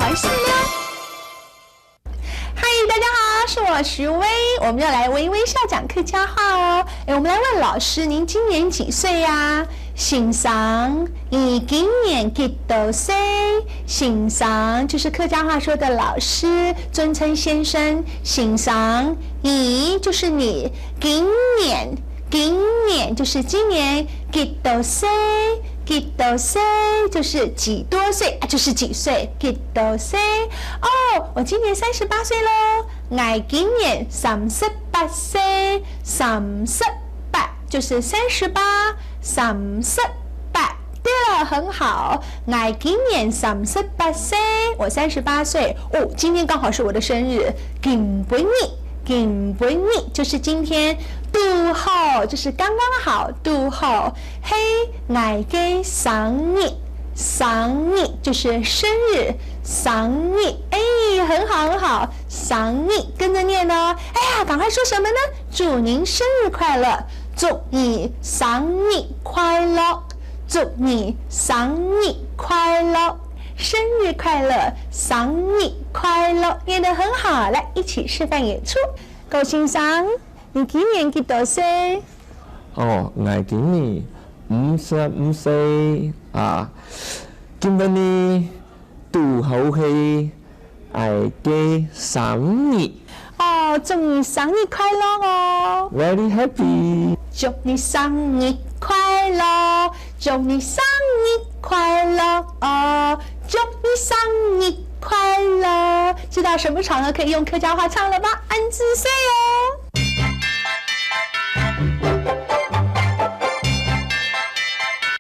环视了。嗨，大家好，是我徐薇，我们要来微微笑讲客家话哦。我们来问老师，您今年几岁呀？先生，你今年几多岁？先生就是客家话说的老师，尊称先生。先生，你就是你，今年就是今年几多岁？几多岁就是几多岁啊，就是几岁？几多岁？哦，我今年38岁喽。我今年38岁，38就是38，38。对了，很好。我今年38岁，我38岁。哦，今天刚好是我的生日，金不你就是今天。杜后就是刚刚好，杜后嘿，我嘅生日就是生日，生日哎，很好很好，生日跟着念哦。哎呀，赶快说什么呢？祝您生日快乐，祝你生日快乐，祝你生日快乐，生日快乐，生日快乐，念得很好。来，一起示范演出。高先生，你今年幾多歲？哦，我今年55歲啊。今年杜後係我嘅生日。哦，祝你生日快樂哦 ！Very happy！ 祝你生日快樂，祝你生日快樂哦！祝你生日快樂！知道什麼場合可以用客家話唱了吧？安子歲哦！